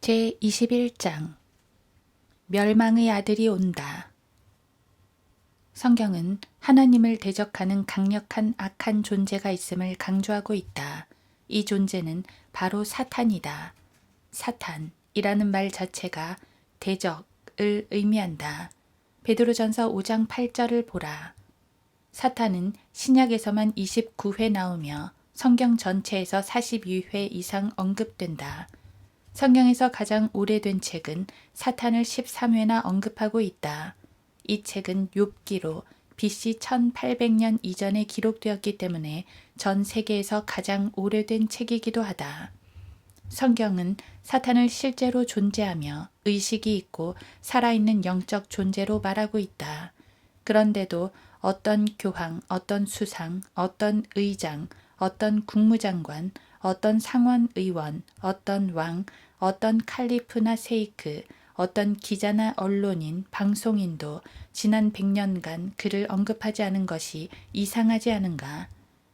제21장 멸망의 아들이 온다. 성경은 하나님을 대적하는 강력한 악한 존재가 있음을 강조하고 있다. 이 존재는 바로 사탄이다. 사탄이라는 말 자체가 대적을 의미한다. 베드로전서 5장 8절을 보라. 사탄은 신약에서만 29회 나오며 성경 전체에서 42회 이상 언급된다. 성경에서 가장 오래된 책은 사탄을 13회나 언급하고 있다. 이 책은 욥기로 BC 1800년 이전에 기록되었기 때문에 전 세계에서 가장 오래된 책이기도 하다. 성경은 사탄을 실제로 존재하며 의식이 있고 살아있는 영적 존재로 말하고 있다. 그런데도 어떤 교황, 어떤 수상, 어떤 의장, 어떤 국무장관, 어떤 상원의원, 어떤 왕, 어떤 칼리프나 세이크, 어떤 기자나 언론인, 방송인도 지난 100년간 그를 언급하지 않은 것이 이상하지 않은가?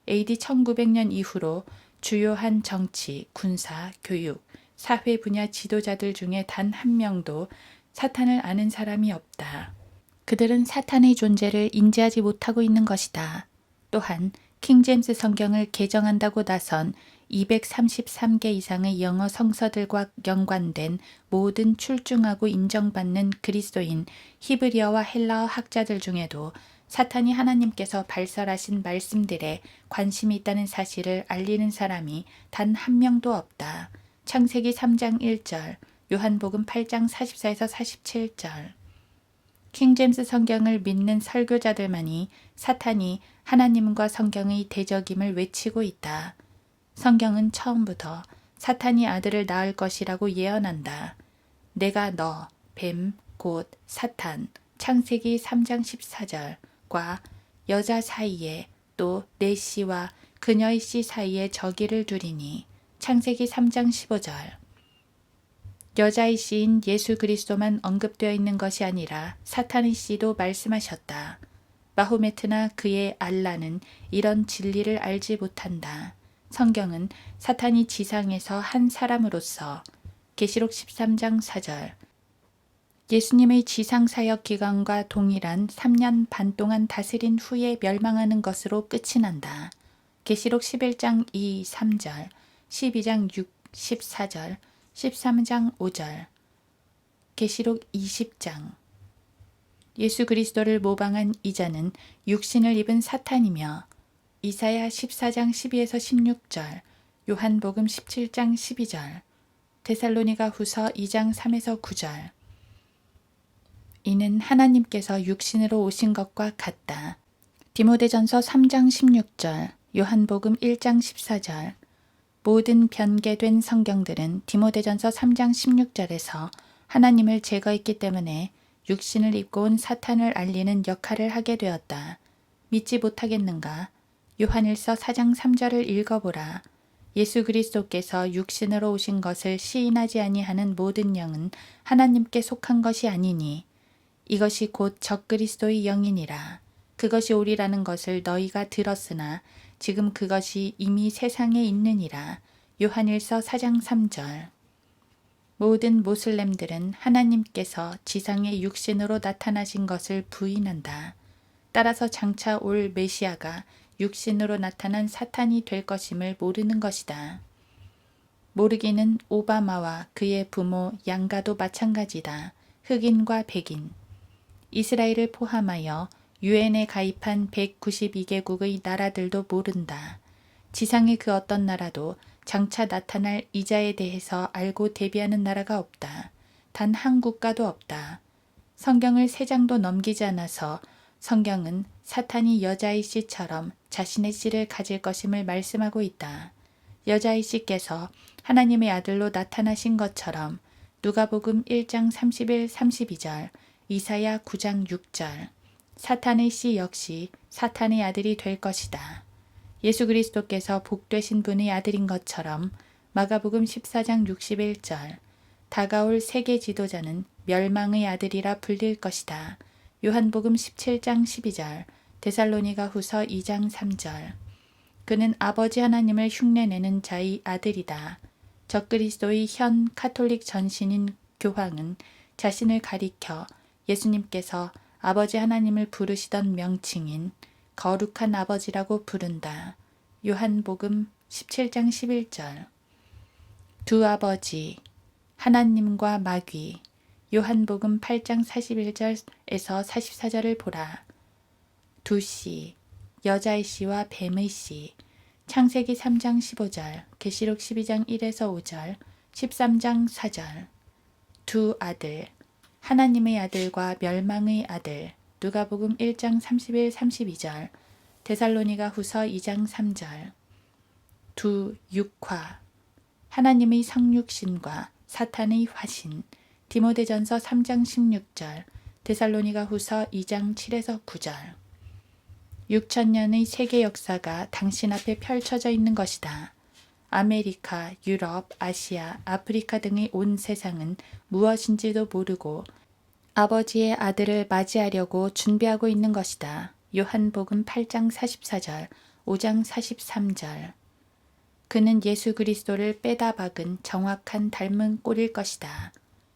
AD 1900년 이후로 주요한 정치, 군사, 교육, 사회 분야 지도자들 중에 단 한 명도 사탄을 아는 사람이 없다. 그들은 사탄의 존재를 인지하지 못하고 있는 것이다. 또한 킹제임스 성경을 개정한다고 나선 233개 이상의 영어 성서들과 연관된 모든 출중하고 인정받는 그리스도인 히브리어와 헬라어 학자들 중에도 사탄이 하나님께서 발설하신 말씀들에 관심이 있다는 사실을 알리는 사람이 단 한 명도 없다. 창세기 3장 1절, 요한복음 8장 44에서 47절. 킹제임스 성경을 믿는 설교자들만이 사탄이 하나님과 성경의 대적임을 외치고 있다. 성경은 처음부터 사탄이 아들을 낳을 것이라고 예언한다. 내가 너, 뱀, 곧 사탄, 창세기 3장 14절과 여자 사이에 또 내 씨와 그녀의 씨 사이에 저기를 두리니 창세기 3장 15절. 여자의 씨인 예수 그리스도만 언급되어 있는 것이 아니라 사탄의 씨도 말씀하셨다. 마호메트나 그의 알라는 이런 진리를 알지 못한다. 성경은 사탄이 지상에서 한 사람으로서 계시록 13장 4절 예수님의 지상사역 기간과 동일한 3년 반 동안 다스린 후에 멸망하는 것으로 끝이 난다. 계시록 11장 2, 3절 12장 6, 14절 13장 5절 계시록 20장 예수 그리스도를 모방한 이자는 육신을 입은 사탄이며 이사야 14장 12에서 16절 요한복음 17장 12절 데살로니가 후서 2장 3에서 9절 이는 하나님께서 육신으로 오신 것과 같다. 디모데전서 3장 16절 요한복음 1장 14절 모든 변개된 성경들은 디모데전서 3장 16절에서 하나님을 제거했기 때문에 육신을 입고 온 사탄을 알리는 역할을 하게 되었다. 믿지 못하겠는가? 요한일서 4장 3절을 읽어보라. 예수 그리스도께서 육신으로 오신 것을 시인하지 아니하는 모든 영은 하나님께 속한 것이 아니니 이것이 곧 적그리스도의 영이니라. 그것이 오리라는 것을 너희가 들었으나 지금 그것이 이미 세상에 있느니라. 요한일서 4장 3절. 모든 모슬렘들은 하나님께서 지상의 육신으로 나타나신 것을 부인한다. 따라서 장차 올 메시아가 육신으로 나타난 사탄이 될 것임을 모르는 것이다. 모르기는 오바마와 그의 부모 양가도 마찬가지다. 흑인과 백인. 이스라엘을 포함하여 유엔에 가입한 192개국의 나라들도 모른다. 지상의 그 어떤 나라도 장차 나타날 이자에 대해서 알고 대비하는 나라가 없다. 단 한 국가도 없다. 성경을 3장도 넘기지 않아서 성경은 사탄이 여자의 씨처럼 자신의 씨를 가질 것임을 말씀하고 있다. 여자의 씨께서 하나님의 아들로 나타나신 것처럼 누가복음 1장 31, 32절, 이사야 9장 6절 사탄의 씨 역시 사탄의 아들이 될 것이다. 예수 그리스도께서 복되신 분의 아들인 것처럼 마가복음 14장 61절 다가올 세계 지도자는 멸망의 아들이라 불릴 것이다. 요한복음 17장 12절 데살로니가 후서 2장 3절 그는 아버지 하나님을 흉내내는 자의 아들이다. 적그리스도의 현 카톨릭 전신인 교황은 자신을 가리켜 예수님께서 아버지 하나님을 부르시던 명칭인 거룩한 아버지라고 부른다. 요한복음 17장 11절. 두 아버지, 하나님과 마귀. 요한복음 8장 41절에서 44절을 보라. 두 씨, 여자의 씨와 뱀의 씨. 창세기 3장 15절, 계시록 12장 1에서 5절, 13장 4절. 두 아들, 하나님의 아들과 멸망의 아들. 누가복음 1장 31, 32절, 데살로니가 후서 2장 3절. 두 육화, 하나님의 성육신과 사탄의 화신. 디모데전서 3장 16절, 데살로니가 후서 2장 7에서 9절. 6천년의 세계 역사가 당신 앞에 펼쳐져 있는 것이다. 아메리카, 유럽, 아시아, 아프리카 등의 온 세상은 무엇인지도 모르고 아버지의 아들을 맞이하려고 준비하고 있는 것이다. 요한복음 8장 44절, 5장 43절. 그는 예수 그리스도를 빼다 박은 정확한 닮은 꼴일 것이다.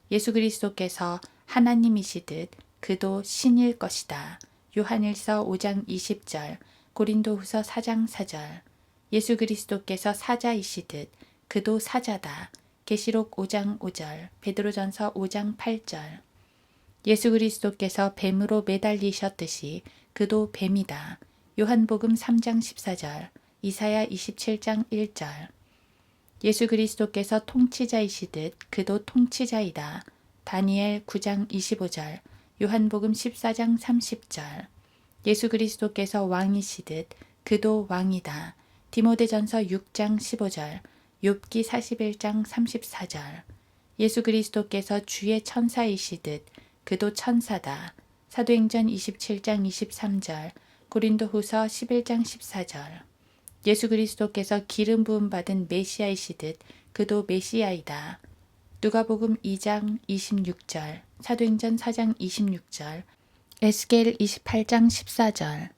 예수 그리스도께서 하나님이시듯 그도 신일 것이다. 요한일서 5장 20절, 고린도후서 4장 4절. 예수 그리스도께서 사자이시듯 그도 사자다. 계시록 5장 5절, 베드로전서 5장 8절. 예수 그리스도께서 뱀으로 매달리셨듯이 그도 뱀이다. 요한복음 3장 14절, 이사야 27장 1절. 예수 그리스도께서 통치자이시듯 그도 통치자이다. 다니엘 9장 25절, 요한복음 14장 30절. 예수 그리스도께서 왕이시듯 그도 왕이다. 디모데전서 6장 15절, 욥기 41장 34절. 예수 그리스도께서 주의 천사이시듯 그도 천사다. 사도행전 27장 23절, 고린도후서 11장 14절. 예수 그리스도께서 기름 부음 받은 메시아이시듯 그도 메시아이다. 누가복음 2장 26절, 사도행전 4장 26절, 에스겔 28장 14절.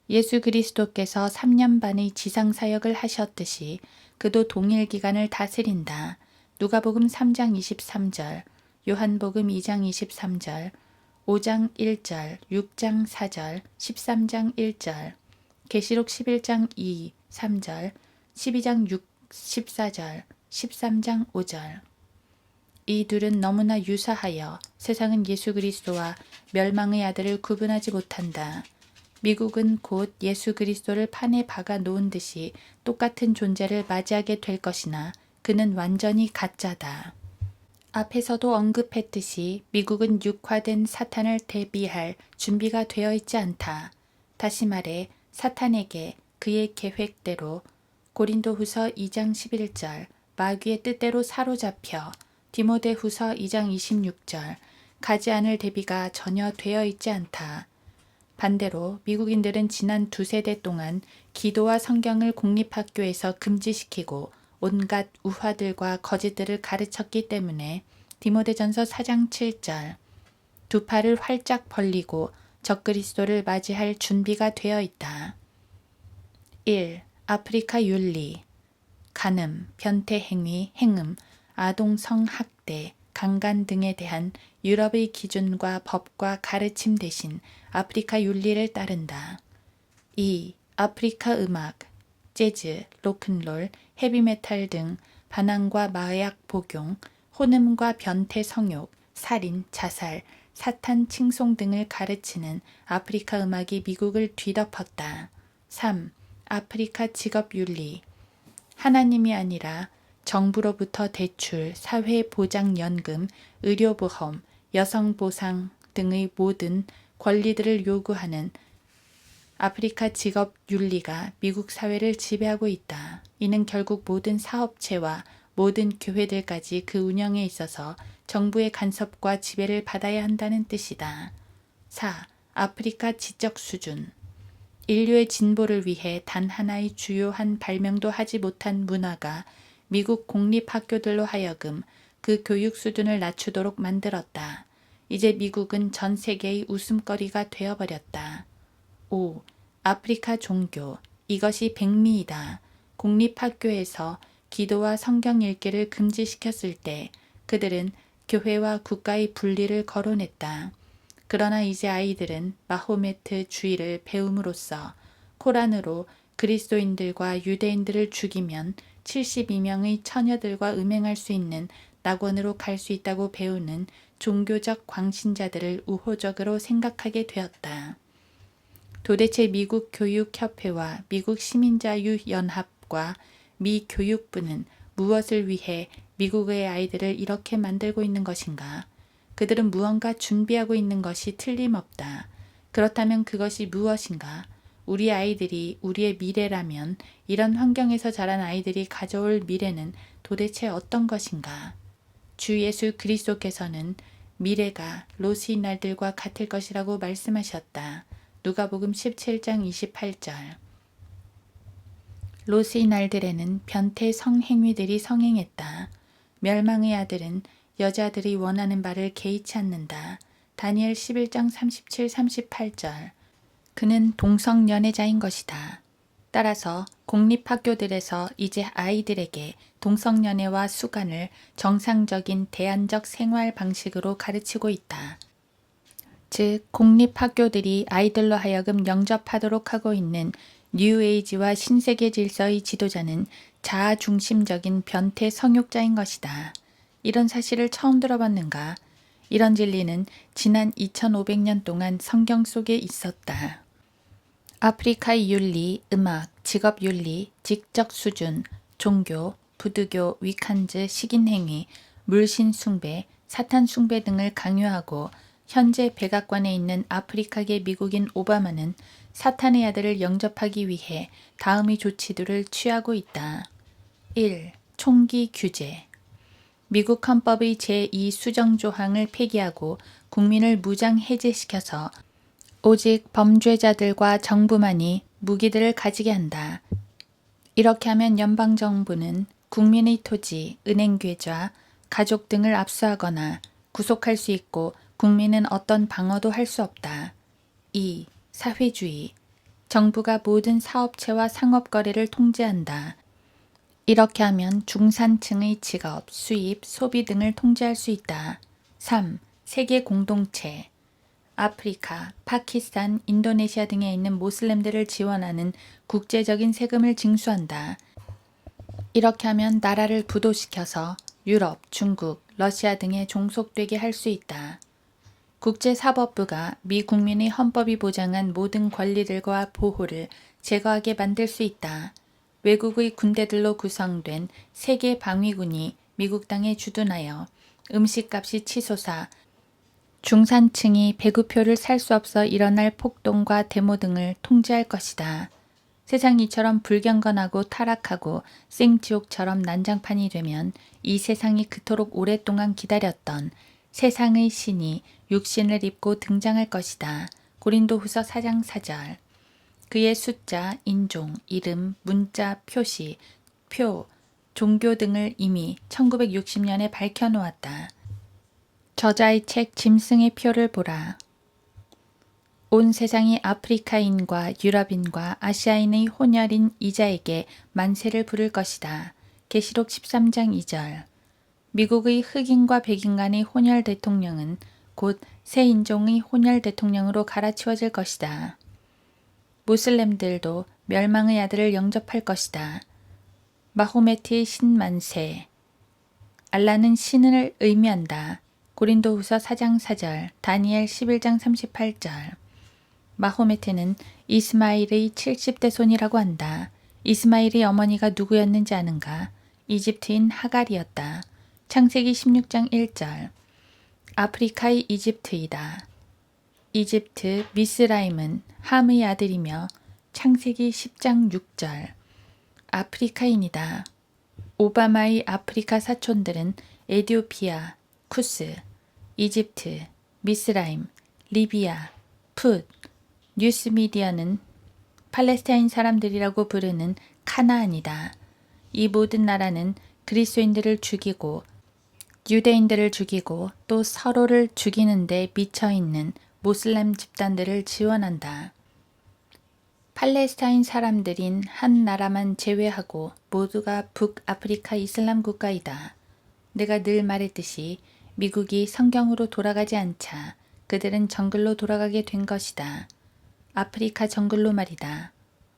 예수 그리스도께서 3년 반의 지상사역을 하셨듯이 그도 동일 기간을 다스린다. 누가복음 3장 23절, 요한복음 2장 23절, 5장 1절, 6장 4절, 13장 1절, 계시록 11장 2, 3절, 12장 6, 14절, 13장 5절. 이 둘은 너무나 유사하여 세상은 예수 그리스도와 멸망의 아들을 구분하지 못한다. 미국은 곧 예수 그리스도를 판에 박아 놓은 듯이 똑같은 존재를 맞이하게 될 것이나 그는 완전히 가짜다. 앞에서도 언급했듯이 미국은 육화된 사탄을 대비할 준비가 되어 있지 않다. 다시 말해 사탄에게 그의 계획대로 고린도후서 2장 11절 마귀의 뜻대로 사로잡혀 디모데후서 2장 26절 가지 않을 대비가 전혀 되어 있지 않다. 반대로 미국인들은 지난 2세대 동안 기도와 성경을 공립학교에서 금지시키고 온갖 우화들과 거짓들을 가르쳤기 때문에 디모데전서 4장 7절 두 팔을 활짝 벌리고 적그리스도를 맞이할 준비가 되어 있다. 1. 아프리카 윤리 간음, 변태 행위, 행음, 아동 성학대, 강간 등에 대한 유럽의 기준과 법과 가르침 대신 아프리카 윤리를 따른다. 2. 아프리카 음악, 재즈, 로큰롤, 헤비메탈 등 반항과 마약 복용, 혼음과 변태 성욕, 살인, 자살, 사탄 칭송 등을 가르치는 아프리카 음악이 미국을 뒤덮었다. 3. 아프리카 직업윤리 하나님이 아니라 정부로부터 대출, 사회보장연금, 의료보험, 여성보상 등의 모든 권리들을 요구하는 아프리카 직업윤리가 미국 사회를 지배하고 있다. 이는 결국 모든 사업체와 모든 교회들까지 그 운영에 있어서 정부의 간섭과 지배를 받아야 한다는 뜻이다. 4. 아프리카 지적 수준 인류의 진보를 위해 단 하나의 주요한 발명도 하지 못한 문화가 미국 공립학교들로 하여금 그 교육 수준을 낮추도록 만들었다. 이제 미국은 전 세계의 웃음거리가 되어버렸다. 5. 아프리카 종교 이것이 백미이다. 공립학교에서 기도와 성경 읽기를 금지시켰을 때 그들은 교회와 국가의 분리를 거론했다. 그러나 이제 아이들은 마호메트 주의를 배움으로써 코란으로 그리스도인들과 유대인들을 죽이면 72명의 처녀들과 음행할 수 있는 낙원으로 갈 수 있다고 배우는 종교적 광신자들을 우호적으로 생각하게 되었다. 도대체 미국 교육협회와 미국 시민자유연합과 미 교육부는 무엇을 위해 미국의 아이들을 이렇게 만들고 있는 것인가? 그들은 무언가 준비하고 있는 것이 틀림없다. 그렇다면 그것이 무엇인가? 우리 아이들이 우리의 미래라면 이런 환경에서 자란 아이들이 가져올 미래는 도대체 어떤 것인가? 주 예수 그리스도께서는 미래가 롯의 날들과 같을 것이라고 말씀하셨다. 누가복음 17장 28절. 롯의 날들에는 변태 성행위들이 성행했다. 멸망의 아들은 여자들이 원하는 바를 개의치 않는다. 다니엘 11장 37, 38절. 그는 동성연애자인 것이다. 따라서 공립학교들에서 이제 아이들에게 동성연애와 수간을 정상적인 대안적 생활 방식으로 가르치고 있다. 즉, 공립학교들이 아이들로 하여금 영접하도록 하고 있는 뉴에이지와 신세계 질서의 지도자는 자아중심적인 변태 성욕자인 것이다. 이런 사실을 처음 들어봤는가? 이런 진리는 지난 2500년 동안 성경 속에 있었다. 아프리카의 윤리, 음악, 직업윤리, 직접 수준, 종교, 부두교, 위칸즈, 식인행위, 물신숭배, 사탄숭배 등을 강요하고 현재 백악관에 있는 아프리카계 미국인 오바마는 사탄의 아들을 영접하기 위해 다음의 조치들을 취하고 있다. 1. 총기 규제. 미국 헌법의 제2수정조항을 폐기하고 국민을 무장 해제시켜서 오직 범죄자들과 정부만이 무기들을 가지게 한다. 이렇게 하면 연방정부는 국민의 토지, 은행계좌, 가족 등을 압수하거나 구속할 수 있고 국민은 어떤 방어도 할 수 없다. 2. 사회주의. 정부가 모든 사업체와 상업거래를 통제한다. 이렇게 하면 중산층의 직업, 수입, 소비 등을 통제할 수 있다. 3. 세계 공동체. 아프리카, 파키스탄, 인도네시아 등에 있는 모슬렘들을 지원하는 국제적인 세금을 징수한다. 이렇게 하면 나라를 부도시켜서 유럽, 중국, 러시아 등에 종속되게 할 수 있다. 국제사법부가 미 국민의 헌법이 보장한 모든 권리들과 보호를 제거하게 만들 수 있다. 외국의 군대들로 구성된 세계 방위군이 미국 땅에 주둔하여 음식값이 치솟아 중산층이 배구표를 살 수 없어 일어날 폭동과 데모 등을 통제할 것이다. 세상이 이처럼 불경건하고 타락하고 생지옥처럼 난장판이 되면 이 세상이 그토록 오랫동안 기다렸던 세상의 신이 육신을 입고 등장할 것이다. 고린도후서 4장 4절. 그의 숫자, 인종, 이름, 문자, 표시, 표, 종교 등을 이미 1960년에 밝혀놓았다. 저자의 책 짐승의 표를 보라. 온 세상이 아프리카인과 유럽인과 아시아인의 혼혈인 이자에게 만세를 부를 것이다. 계시록 13장 2절. 미국의 흑인과 백인 간의 혼혈 대통령은 곧 새 인종의 혼혈 대통령으로 갈아치워질 것이다. 무슬림들도 멸망의 아들을 영접할 것이다. 마호메트의 신만세. 알라는 신을 의미한다. 고린도후서 4장 4절, 다니엘 11장 38절. 마호메트는 이스마일의 70대 손이라고 한다. 이스마일의 어머니가 누구였는지 아는가? 이집트인 하갈이었다. 창세기 16장 1절. 아프리카의 이집트이다. 이집트 미스라임은 함의 아들이며 창세기 10장 6절. 아프리카인이다. 오바마의 아프리카 사촌들은 에티오피아, 쿠스, 이집트, 미스라임, 리비아, 풋, 뉴스미디어는 팔레스타인 사람들이라고 부르는 카나안이다. 이 모든 나라는 그리스도인들을 죽이고 유대인들을 죽이고 또 서로를 죽이는 데 미쳐있는 모슬렘 집단들을 지원한다. 팔레스타인 사람들인 한 나라만 제외하고 모두가 북아프리카 이슬람 국가이다. 내가 늘 말했듯이 미국이 성경으로 돌아가지 않자 그들은 정글로 돌아가게 된 것이다. 아프리카 정글로 말이다.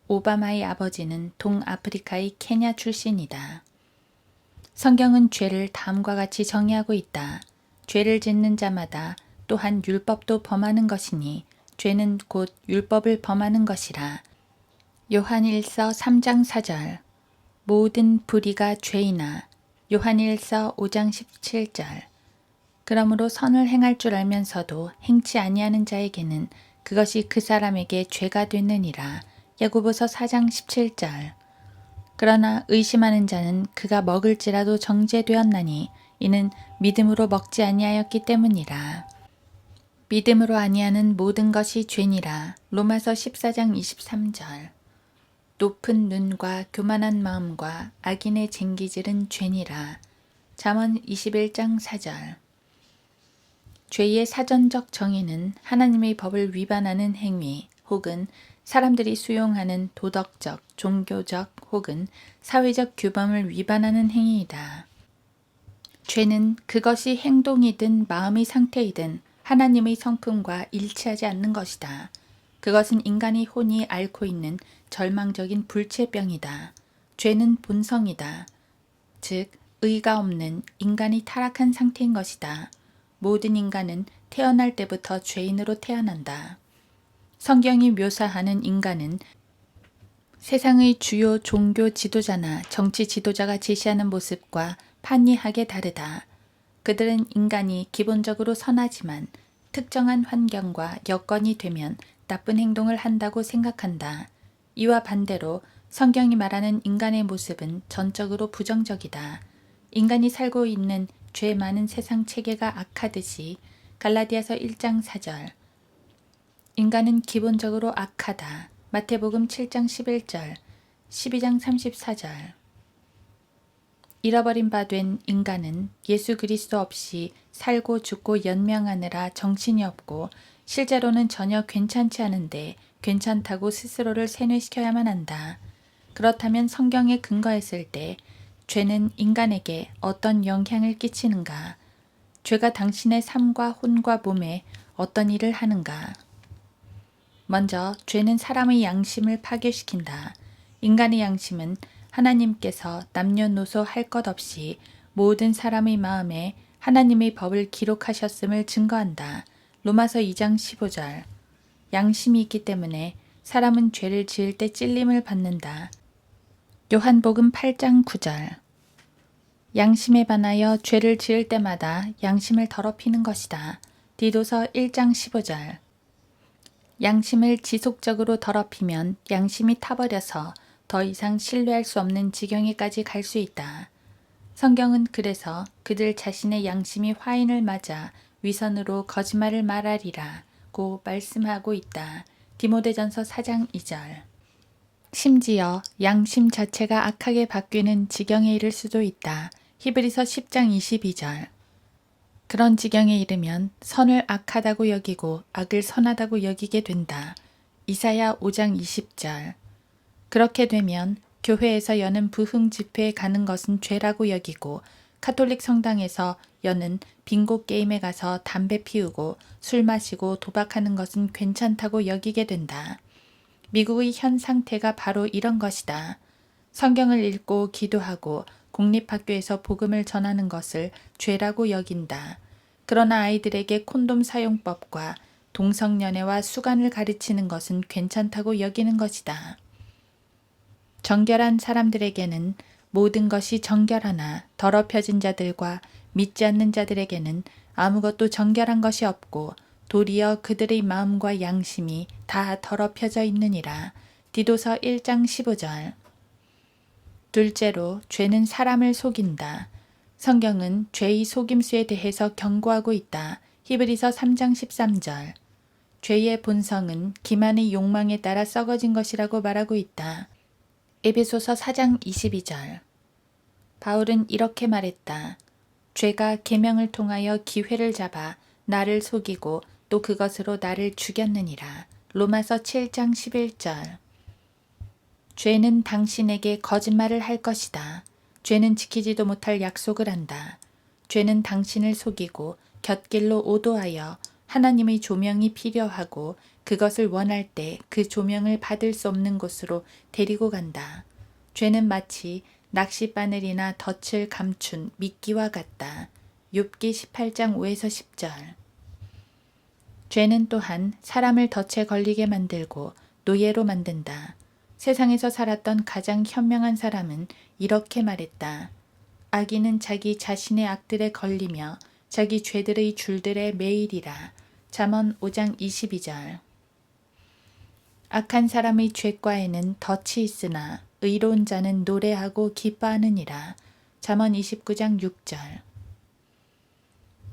오바마의 아버지는 동아프리카의 케냐 출신이다. 성경은 죄를 다음과 같이 정의하고 있다. 죄를 짓는 자마다 또한 율법도 범하는 것이니 죄는 곧 율법을 범하는 것이라. 요한일서 3장 4절 모든 불의가 죄이나. 요한일서 5장 17절 그러므로 선을 행할 줄 알면서도 행치 아니하는 자에게는 그것이 그 사람에게 죄가 되느니라. 야고보서 4장 17절 그러나 의심하는 자는 그가 먹을지라도 정죄되었나니 이는 믿음으로 먹지 아니하였기 때문이라. 믿음으로 아니하는 모든 것이 죄니라. 로마서 14장 23절 높은 눈과 교만한 마음과 악인의 쟁기질은 죄니라. 잠언 21장 4절 죄의 사전적 정의는 하나님의 법을 위반하는 행위 혹은 사람들이 수용하는 도덕적, 종교적 혹은 사회적 규범을 위반하는 행위이다. 죄는 그것이 행동이든 마음의 상태이든 하나님의 성품과 일치하지 않는 것이다. 그것은 인간이 혼이 앓고 있는 절망적인 불체병이다. 죄는 본성이다. 즉, 의가 없는 인간이 타락한 상태인 것이다. 모든 인간은 태어날 때부터 죄인으로 태어난다. 성경이 묘사하는 인간은 세상의 주요 종교 지도자나 정치 지도자가 제시하는 모습과 판이하게 다르다. 그들은 인간이 기본적으로 선하지만 특정한 환경과 여건이 되면 나쁜 행동을 한다고 생각한다. 이와 반대로 성경이 말하는 인간의 모습은 전적으로 부정적이다. 인간이 살고 있는 죄 많은 세상 체계가 악하듯이 갈라디아서 1장 4절 인간은 기본적으로 악하다. 마태복음 7장 11절 12장 34절 잃어버린 바 된 인간은 예수 그리스도 없이 살고 죽고 연명하느라 정신이 없고 실제로는 전혀 괜찮지 않은데 괜찮다고 스스로를 세뇌시켜야만 한다. 그렇다면 성경에 근거했을 때 죄는 인간에게 어떤 영향을 끼치는가? 죄가 당신의 삶과 혼과 몸에 어떤 일을 하는가? 먼저 죄는 사람의 양심을 파괴시킨다. 인간의 양심은 하나님께서 남녀노소 할 것 없이 모든 사람의 마음에 하나님의 법을 기록하셨음을 증거한다. 로마서 2장 15절 양심이 있기 때문에 사람은 죄를 지을 때 찔림을 받는다. 요한복음 8장 9절 양심에 반하여 죄를 지을 때마다 양심을 더럽히는 것이다. 디도서 1장 15절 양심을 지속적으로 더럽히면 양심이 타버려서 더 이상 신뢰할 수 없는 지경에까지 갈 수 있다. 성경은 그래서 그들 자신의 양심이 화인을 맞아 위선으로 거짓말을 말하리라고 말씀하고 있다. 디모데전서 4장 2절 심지어 양심 자체가 악하게 바뀌는 지경에 이를 수도 있다. 히브리서 10장 22절 그런 지경에 이르면 선을 악하다고 여기고 악을 선하다고 여기게 된다. 이사야 5장 20절 그렇게 되면 교회에서 여는 부흥 집회에 가는 것은 죄라고 여기고 카톨릭 성당에서 여는 빙고 게임에 가서 담배 피우고 술 마시고 도박하는 것은 괜찮다고 여기게 된다. 미국의 현 상태가 바로 이런 것이다. 성경을 읽고 기도하고 공립학교에서 복음을 전하는 것을 죄라고 여긴다. 그러나 아이들에게 콘돔 사용법과 동성연애와 수간을 가르치는 것은 괜찮다고 여기는 것이다. 정결한 사람들에게는 모든 것이 정결하나 더럽혀진 자들과 믿지 않는 자들에게는 아무것도 정결한 것이 없고 도리어 그들의 마음과 양심이 다 더럽혀져 있느니라. 디도서 1장 15절 둘째로 죄는 사람을 속인다. 성경은 죄의 속임수에 대해서 경고하고 있다. 히브리서 3장 13절 죄의 본성은 기만의 욕망에 따라 썩어진 것이라고 말하고 있다. 에베소서 4장 22절 바울은 이렇게 말했다. 죄가 계명을 통하여 기회를 잡아 나를 속이고 또 그것으로 나를 죽였느니라. 로마서 7장 11절 죄는 당신에게 거짓말을 할 것이다. 죄는 지키지도 못할 약속을 한다. 죄는 당신을 속이고 곁길로 오도하여 하나님의 조명이 필요하고 그것을 원할 때 그 조명을 받을 수 없는 곳으로 데리고 간다. 죄는 마치 낚싯바늘이나 덫을 감춘 미끼와 같다. 욥기 18장 5에서 10절. 죄는 또한 사람을 덫에 걸리게 만들고 노예로 만든다. 세상에서 살았던 가장 현명한 사람은 이렇게 말했다. 악인은 자기 자신의 악들에 걸리며 자기 죄들의 줄들에 매이리라. 잠언 5장 22절. 악한 사람의 죄과에는 덫이 있으나 의로운 자는 노래하고 기뻐하느니라. 잠언 29장 6절.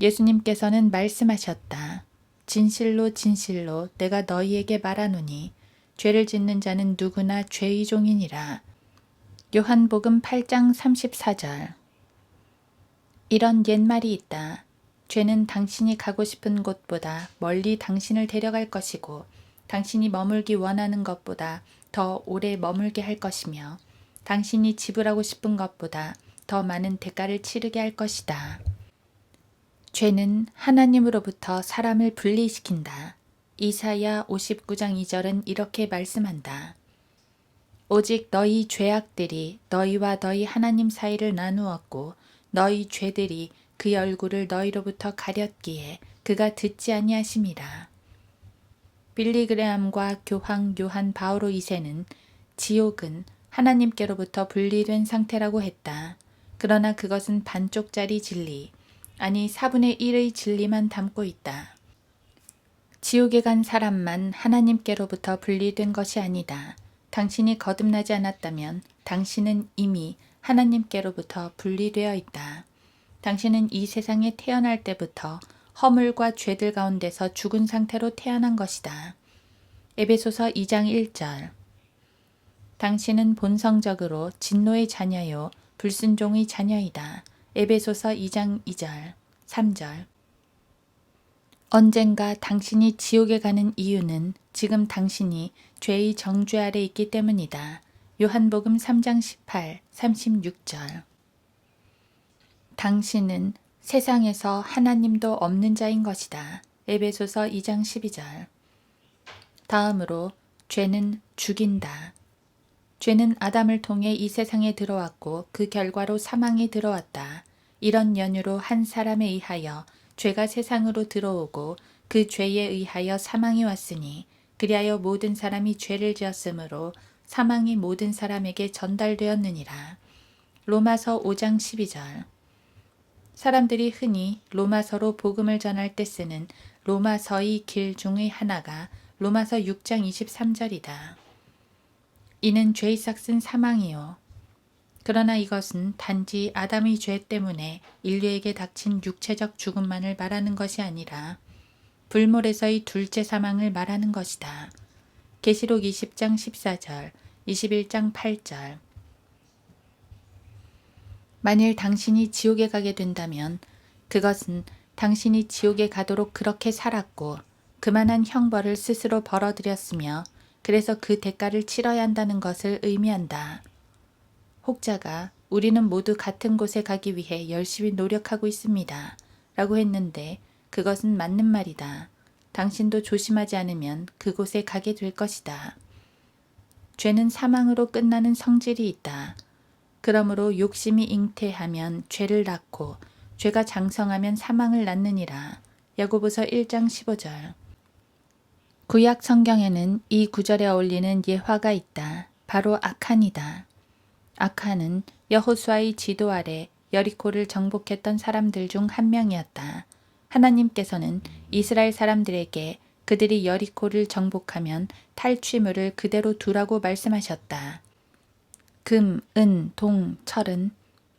예수님께서는 말씀하셨다. 진실로 진실로 내가 너희에게 말하노니 죄를 짓는 자는 누구나 죄의 종이니라. 요한복음 8장 34절. 이런 옛말이 있다. 죄는 당신이 가고 싶은 곳보다 멀리 당신을 데려갈 것이고 당신이 머물기 원하는 것보다 더 오래 머물게 할 것이며 당신이 지불하고 싶은 것보다 더 많은 대가를 치르게 할 것이다. 죄는 하나님으로부터 사람을 분리시킨다. 이사야 59장 2절은 이렇게 말씀한다. 오직 너희 죄악들이 너희와 너희 하나님 사이를 나누었고 너희 죄들이 그의 얼굴을 너희로부터 가렸기에 그가 듣지 아니하심이라. 빌리그레암과 교황 요한 바오로 2세는 지옥은 하나님께로부터 분리된 상태라고 했다. 그러나 그것은 반쪽짜리 진리, 아니 4분의 1의 진리만 담고 있다. 지옥에 간 사람만 하나님께로부터 분리된 것이 아니다. 당신이 거듭나지 않았다면 당신은 이미 하나님께로부터 분리되어 있다. 당신은 이 세상에 태어날 때부터 허물과 죄들 가운데서 죽은 상태로 태어난 것이다. 에베소서 2장 1절. 당신은 본성적으로 진노의 자녀요 불순종의 자녀이다. 에베소서 2장 2절, 3절. 언젠가 당신이 지옥에 가는 이유는 지금 당신이 죄의 정죄 아래 있기 때문이다. 요한복음 3장 18, 36절. 당신은 세상에서 하나님도 없는 자인 것이다. 에베소서 2장 12절. 다음으로 죄는 죽인다. 죄는 아담을 통해 이 세상에 들어왔고 그 결과로 사망이 들어왔다. 이런 연유로 한 사람에 의하여 죄가 세상으로 들어오고 그 죄에 의하여 사망이 왔으니 그리하여 모든 사람이 죄를 지었으므로 사망이 모든 사람에게 전달되었느니라. 로마서 5장 12절. 사람들이 흔히 로마서로 복음을 전할 때 쓰는 로마서의 길 중의 하나가 로마서 6장 23절이다. 이는 죄의 삭은 사망이요. 그러나 이것은 단지 아담의 죄 때문에 인류에게 닥친 육체적 죽음만을 말하는 것이 아니라 불물에서의 둘째 사망을 말하는 것이다. 계시록 20장 14절, 21장 8절. 만일 당신이 지옥에 가게 된다면 그것은 당신이 지옥에 가도록 그렇게 살았고 그만한 형벌을 스스로 벌어들였으며 그래서 그 대가를 치러야 한다는 것을 의미한다. 혹자가 우리는 모두 같은 곳에 가기 위해 열심히 노력하고 있습니다. 라고 했는데 그것은 맞는 말이다. 당신도 조심하지 않으면 그곳에 가게 될 것이다. 죄는 사망으로 끝나는 성질이 있다. 그러므로 욕심이 잉태하면 죄를 낳고 죄가 장성하면 사망을 낳느니라. 야고보서 1장 15절. 구약 성경에는 이 구절에 어울리는 예화가 있다. 바로 아칸이다. 아칸은 여호수아의 지도 아래 여리코를 정복했던 사람들 중 한 명이었다. 하나님께서는 이스라엘 사람들에게 그들이 여리코를 정복하면 탈취물을 그대로 두라고 말씀하셨다. 금, 은, 동, 철은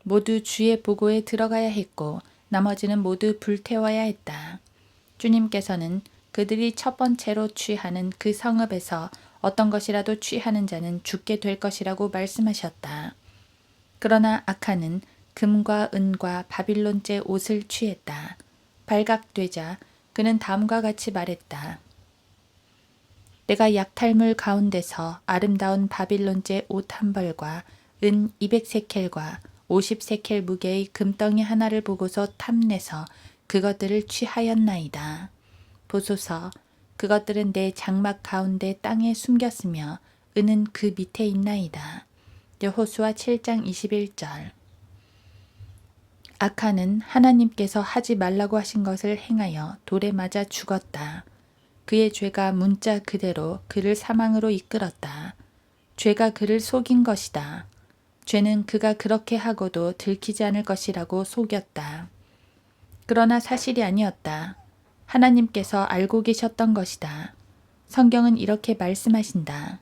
모두 주의 보고에 들어가야 했고 나머지는 모두 불태워야 했다. 주님께서는 그들이 첫 번째로 취하는 그 성읍에서 어떤 것이라도 취하는 자는 죽게 될 것이라고 말씀하셨다. 그러나 아칸은 금과 은과 바빌론제 옷을 취했다. 발각되자 그는 다음과 같이 말했다. 내가 약탈물 가운데서 아름다운 바빌론제 옷 한 벌과 은 200세켈과 50세켈 무게의 금덩이 하나를 보고서 탐내서 그것들을 취하였나이다. 보소서, 그것들은 내 장막 가운데 땅에 숨겼으며 은은 그 밑에 있나이다. 여호수아 7장 21절. 아칸은 하나님께서 하지 말라고 하신 것을 행하여 돌에 맞아 죽었다. 그의 죄가 문자 그대로 그를 사망으로 이끌었다. 죄가 그를 속인 것이다. 죄는 그가 그렇게 하고도 들키지 않을 것이라고 속였다. 그러나 사실이 아니었다. 하나님께서 알고 계셨던 것이다. 성경은 이렇게 말씀하신다.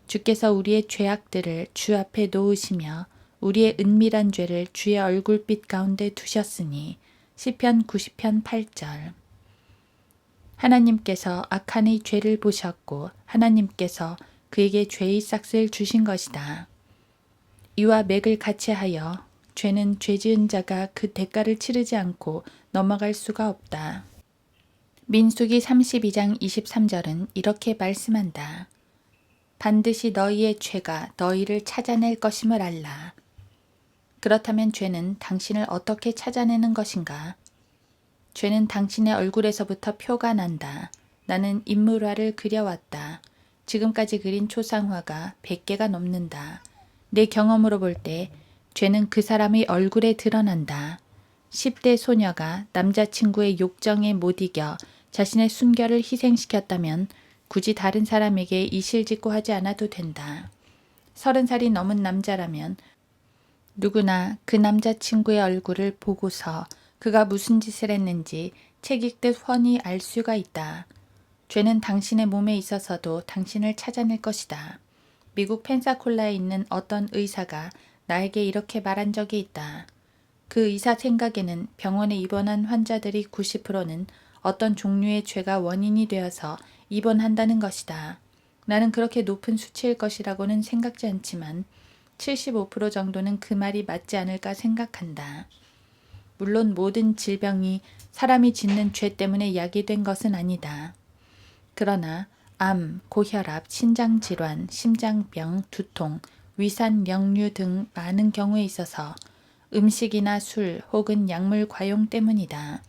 주께서 우리의 죄악들을 주 앞에 놓으시며 우리의 은밀한 죄를 주의 얼굴빛 가운데 두셨으니 시편 90편 8절. 하나님께서 아칸의 죄를 보셨고 하나님께서 그에게 죄의 싹을 주신 것이다. 이와 맥을 같이 하여 죄는 죄지은 자가 그 대가를 치르지 않고 넘어갈 수가 없다. 민수기 32장 23절은 이렇게 말씀한다. 반드시 너희의 죄가 너희를 찾아낼 것임을 알라. 그렇다면 죄는 당신을 어떻게 찾아내는 것인가? 죄는 당신의 얼굴에서부터 표가 난다. 나는 인물화를 그려왔다. 지금까지 그린 초상화가 100개가 넘는다. 내 경험으로 볼 때 죄는 그 사람의 얼굴에 드러난다. 10대 소녀가 남자친구의 욕정에 못 이겨 자신의 순결을 희생시켰다면 굳이 다른 사람에게 이실직고 하지 않아도 된다. 30살이 넘은 남자라면 누구나 그 남자친구의 얼굴을 보고서 그가 무슨 짓을 했는지 책읽듯 훤히 알 수가 있다. 죄는 당신의 몸에 있어서도 당신을 찾아낼 것이다. 미국 펜사콜라에 있는 어떤 의사가 나에게 이렇게 말한 적이 있다. 그 의사 생각에는 병원에 입원한 환자들이 90%는 어떤 종류의 죄가 원인이 되어서 입원한다는 것이다. 나는 그렇게 높은 수치일 것이라고는 생각지 않지만 75% 정도는 그 말이 맞지 않을까 생각한다. 물론 모든 질병이 사람이 짓는 죄 때문에 야기된 것은 아니다. 그러나 암, 고혈압, 신장질환, 심장병, 두통, 위산 역류 등 많은 경우에 있어서 음식이나 술 혹은 약물 과용 때문이다.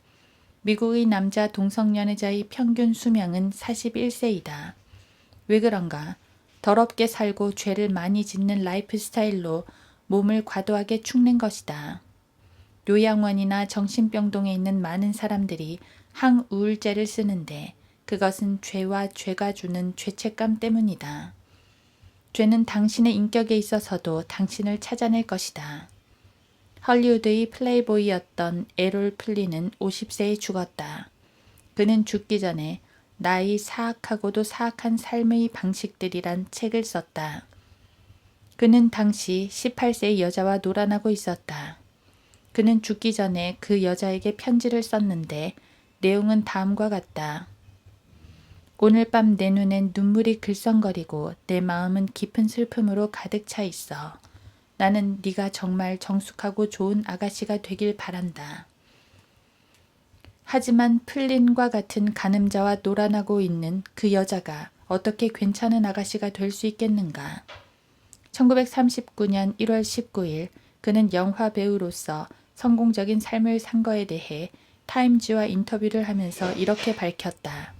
미국의 남자 동성연애자의 평균 수명은 41세이다. 왜 그런가? 더럽게 살고 죄를 많이 짓는 라이프 스타일로 몸을 과도하게 축낸 것이다. 요양원이나 정신병동에 있는 많은 사람들이 항우울제를 쓰는데 그것은 죄와 죄가 주는 죄책감 때문이다. 죄는 당신의 인격에 있어서도 당신을 찾아낼 것이다. 헐리우드의 플레이보이였던 에롤 플린은 50세에 죽었다. 그는 죽기 전에 나의 사악하고도 사악한 삶의 방식들이란 책을 썼다. 그는 당시 18세의 여자와 놀아나고 있었다. 그는 죽기 전에 그 여자에게 편지를 썼는데 내용은 다음과 같다. 오늘 밤 내 눈엔 눈물이 글썽거리고 내 마음은 깊은 슬픔으로 가득 차 있어. 나는 네가 정말 정숙하고 좋은 아가씨가 되길 바란다. 하지만 플린과 같은 간음자와 놀아나고 있는 그 여자가 어떻게 괜찮은 아가씨가 될 수 있겠는가. 1939년 1월 19일 그는 영화 배우로서 성공적인 삶을 산 거에 대해 타임즈와 인터뷰를 하면서 이렇게 밝혔다.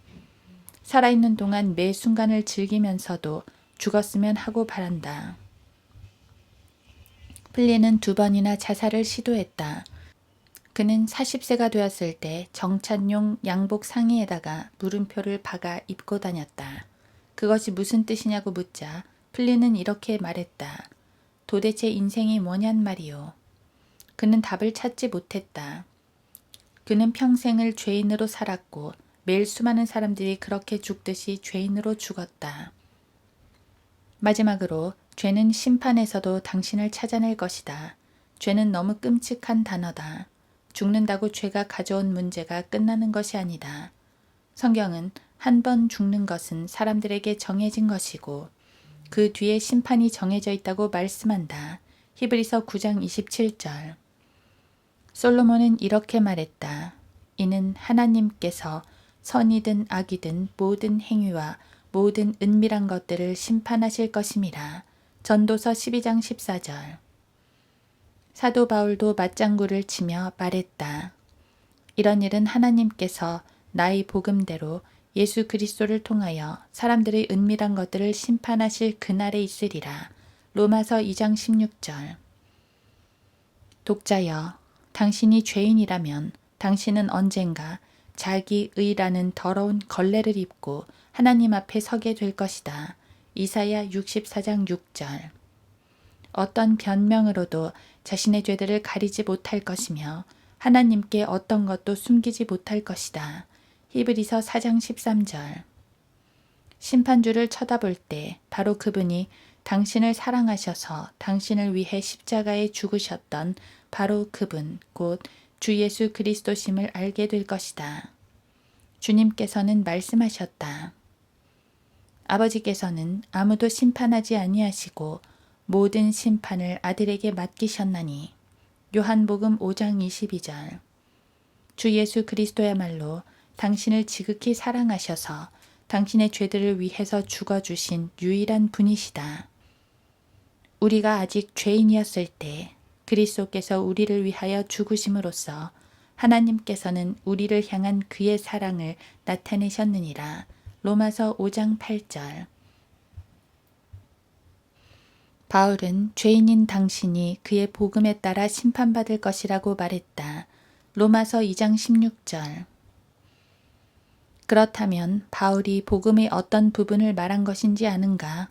살아있는 동안 매 순간을 즐기면서도 죽었으면 하고 바란다. 플린은 2번이나 자살을 시도했다. 그는 40세가 되었을 때 정찬용 양복 상의에다가 물음표를 박아 입고 다녔다. 그것이 무슨 뜻이냐고 묻자 플린은 이렇게 말했다. 도대체 인생이 뭐냔 말이오. 그는 답을 찾지 못했다. 그는 평생을 죄인으로 살았고 매일 수많은 사람들이 그렇게 죽듯이 죄인으로 죽었다. 마지막으로 죄는 심판에서도 당신을 찾아낼 것이다. 죄는 너무 끔찍한 단어다. 죽는다고 죄가 가져온 문제가 끝나는 것이 아니다. 성경은 한 번 죽는 것은 사람들에게 정해진 것이고 그 뒤에 심판이 정해져 있다고 말씀한다. 히브리서 9장 27절. 솔로몬은 이렇게 말했다. 이는 하나님께서 선이든 악이든 모든 행위와 모든 은밀한 것들을 심판하실 것임이라. 전도서 12장 14절. 사도 바울도 맞장구를 치며 말했다. 이런 일은 하나님께서 나의 복음대로 예수 그리스도를 통하여 사람들의 은밀한 것들을 심판하실 그날에 있으리라. 로마서 2장 16절. 독자여, 당신이 죄인이라면 당신은 언젠가 자기 의라는 더러운 걸레를 입고 하나님 앞에 서게 될 것이다. 이사야 64장 6절. 어떤 변명으로도 자신의 죄들을 가리지 못할 것이며 하나님께 어떤 것도 숨기지 못할 것이다. 히브리서 4장 13절. 심판주를 쳐다볼 때 바로 그분이 당신을 사랑하셔서 당신을 위해 십자가에 죽으셨던 바로 그분, 곧 주 예수 그리스도심을 알게 될 것이다. 주님께서는 말씀하셨다. 아버지께서는 아무도 심판하지 아니하시고 모든 심판을 아들에게 맡기셨나니. 요한복음 5장 22절. 주 예수 그리스도야말로 당신을 지극히 사랑하셔서 당신의 죄들을 위해서 죽어주신 유일한 분이시다. 우리가 아직 죄인이었을 때 그리스도께서 우리를 위하여 죽으심으로써 하나님께서는 우리를 향한 그의 사랑을 나타내셨느니라. 로마서 5장 8절. 바울은 죄인인 당신이 그의 복음에 따라 심판받을 것이라고 말했다. 로마서 2장 16절. 그렇다면 바울이 복음의 어떤 부분을 말한 것인지 아는가?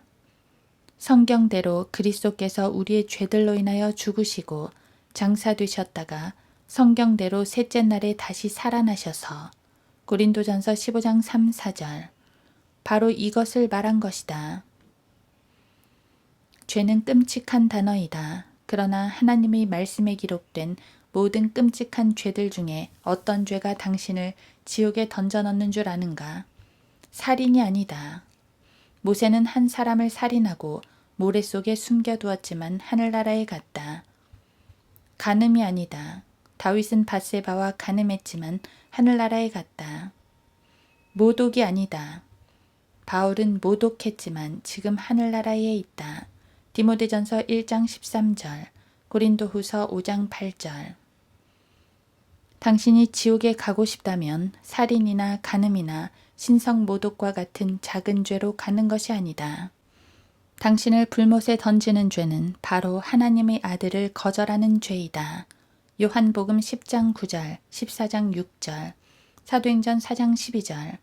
성경대로 그리스도께서 우리의 죄들로 인하여 죽으시고 장사되셨다가 성경대로 셋째 날에 다시 살아나셔서 고린도전서 15장 3, 4절. 바로 이것을 말한 것이다. 죄는 끔찍한 단어이다. 그러나 하나님의 말씀에 기록된 모든 끔찍한 죄들 중에 어떤 죄가 당신을 지옥에 던져넣는 줄 아는가? 살인이 아니다. 모세는 한 사람을 살인하고 모래 속에 숨겨두었지만 하늘나라에 갔다. 간음이 아니다. 다윗은 밧세바와 간음했지만 하늘나라에 갔다. 모독이 아니다. 바울은 모독했지만 지금 하늘나라에 있다. 디모데전서 1장 13절, 고린도후서 5장 8절. 당신이 지옥에 가고 싶다면 살인이나 간음이나 신성모독과 같은 작은 죄로 가는 것이 아니다. 당신을 불못에 던지는 죄는 바로 하나님의 아들을 거절하는 죄이다. 요한복음 10장 9절, 14장 6절, 사도행전 4장 12절,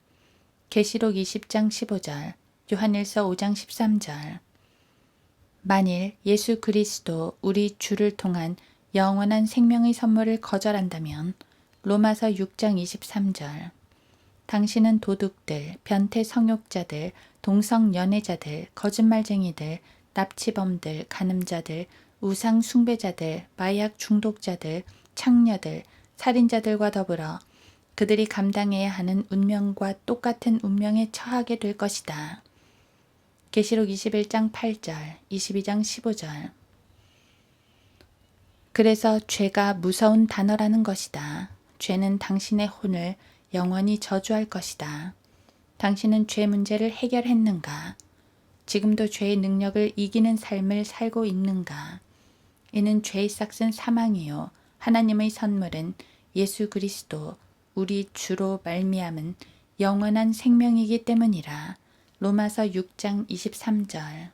계시록 20장 15절, 요한일서 5장 13절. 만일 예수 그리스도 우리 주를 통한 영원한 생명의 선물을 거절한다면 로마서 6장 23절. 당신은 도둑들, 변태 성욕자들, 동성 연애자들, 거짓말쟁이들, 납치범들, 간음자들, 우상 숭배자들, 마약 중독자들, 창녀들, 살인자들과 더불어 그들이 감당해야 하는 운명과 똑같은 운명에 처하게 될 것이다. 계시록 21장 8절, 22장 15절. 그래서 죄가 무서운 단어라는 것이다. 죄는 당신의 혼을 영원히 저주할 것이다. 당신은 죄 문제를 해결했는가? 지금도 죄의 능력을 이기는 삶을 살고 있는가? 이는 죄의 싹은 사망이요 하나님의 선물은 예수 그리스도 우리 주로 말미암은 영원한 생명이기 때문이라. 로마서 6장 23절.